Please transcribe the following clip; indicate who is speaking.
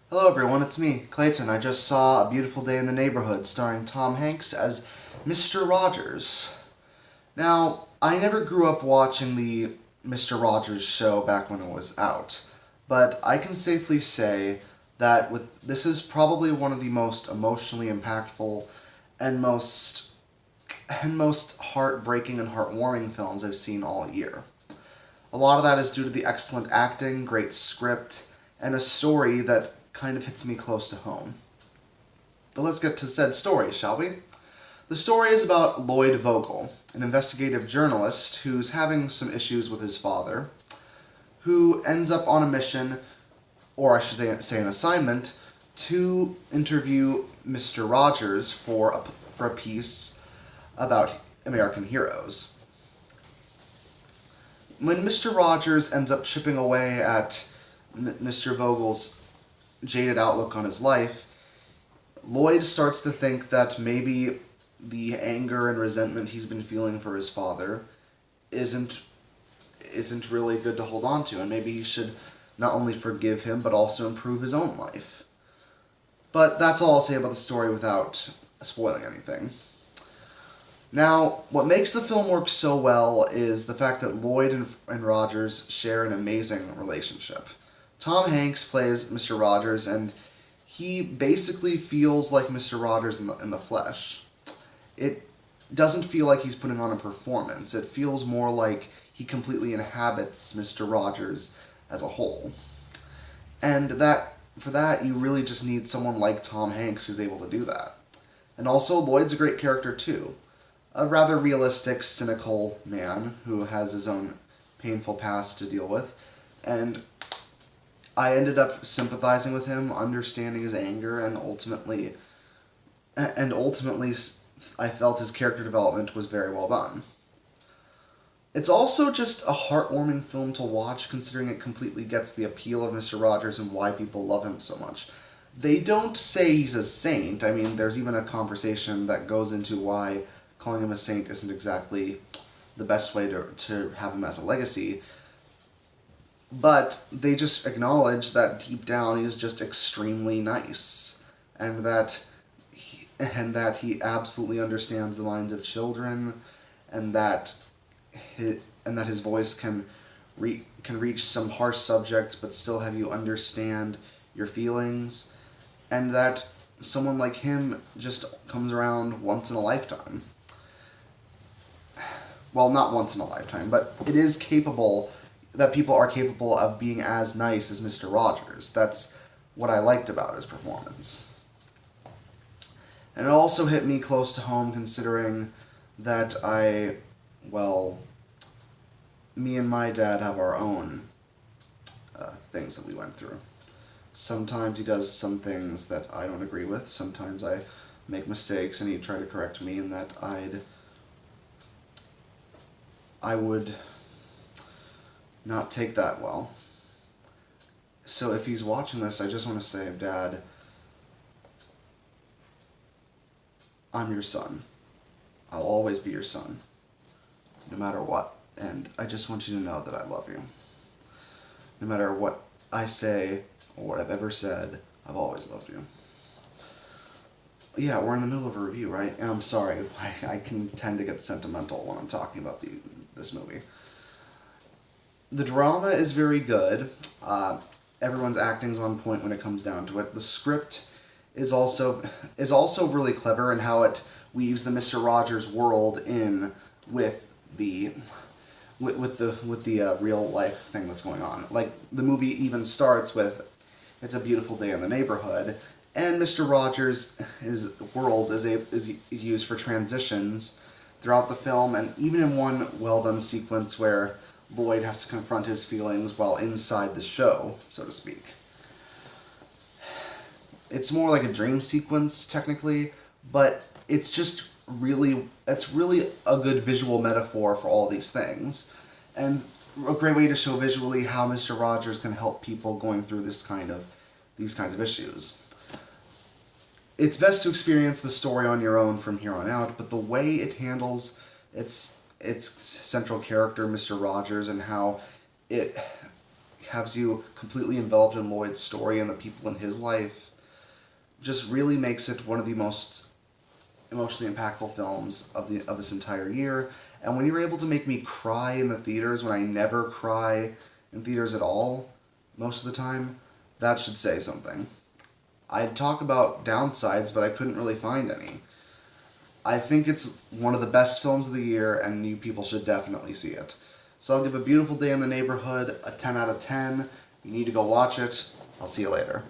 Speaker 1: Hello everyone, it's me, Clayton. I just saw A Beautiful Day in the Neighborhood starring Tom Hanks as Mr. Rogers. Now, I never grew up watching the Mr. Rogers show back when it was out, but I can safely say that this is probably one of the most emotionally impactful and most heartbreaking and heartwarming films I've seen all year. A lot of that is due to the excellent acting, great script, and a story that kind of hits me close to home. But let's get to said story, shall we? The story is about Lloyd Vogel, an investigative journalist who's having some issues with his father, who ends up on a mission, or I should say an assignment, to interview Mr. Rogers for a piece about American heroes. When Mr. Rogers ends up chipping away at Mr. Vogel's jaded outlook on his life, Lloyd starts to think that maybe the anger and resentment he's been feeling for his father isn't really good to hold on to, and maybe he should not only forgive him but also improve his own life. But that's all I'll say about the story without spoiling anything. Now, what makes the film work so well is the fact that Lloyd and Rogers share an amazing relationship. Tom Hanks plays Mr. Rogers, and he basically feels like Mr. Rogers in the flesh. It doesn't feel like he's putting on a performance. It feels more like he completely inhabits Mr. Rogers as a whole. And for that, you really just need someone like Tom Hanks who's able to do that. And also, Lloyd's a great character too. A rather realistic, cynical man who has his own painful past to deal with. And I ended up sympathizing with him, understanding his anger, and ultimately, I felt his character development was very well done. It's also just a heartwarming film to watch, considering it completely gets the appeal of Mr. Rogers and why people love him so much. They don't say he's a saint. I mean, there's even a conversation that goes into why calling him a saint isn't exactly the best way to have him as a legacy. But they just acknowledge that deep down he's just extremely nice, and that he absolutely understands the minds of children, and that his voice can reach some harsh subjects but still have you understand your feelings, and that someone like him just comes around once in a lifetime. Well, not once in a lifetime, but it is capable that people are capable of being as nice as Mr. Rogers. That's what I liked about his performance. And it also hit me close to home considering that me and my dad have our own things that we went through. Sometimes he does some things that I don't agree with. Sometimes I make mistakes and he'd try to correct me, and that I would not take that well. So if he's watching this, I just want to say, Dad, I'm your son. I'll always be your son, no matter what. And I just want you to know that I love you. No matter what I say or what I've ever said, I've always loved you. Yeah, we're in the middle of a review, right? I'm sorry. I can tend to get sentimental when I'm talking about this movie. The drama is very good. Everyone's acting's on point when it comes down to it. The script is also really clever in how it weaves the Mr. Rogers world in with the real life thing that's going on. Like, the movie even starts with "It's a Beautiful Day in the Neighborhood," and Mr. Rogers' his world is used for transitions throughout the film, and even in one well done sequence where Lloyd has to confront his feelings while inside the show, so to speak. It's more like a dream sequence, technically, but it's really a good visual metaphor for all these things, and a great way to show visually how Mr. Rogers can help people going through these kinds of issues. It's best to experience the story on your own from here on out, but the way it handles its central character, Mr. Rogers, and how has you completely enveloped in Lloyd's story and the people in his life, just really makes it one of the most emotionally impactful films of this entire year. And when you're able to make me cry in the theaters when I never cry in theaters at all, most of the time, that should say something. I'd talk about downsides, but I couldn't really find any. I think it's one of the best films of the year, and you people should definitely see it. So I'll give A Beautiful Day in the Neighborhood a 10 out of 10. You need to go watch it. I'll see you later.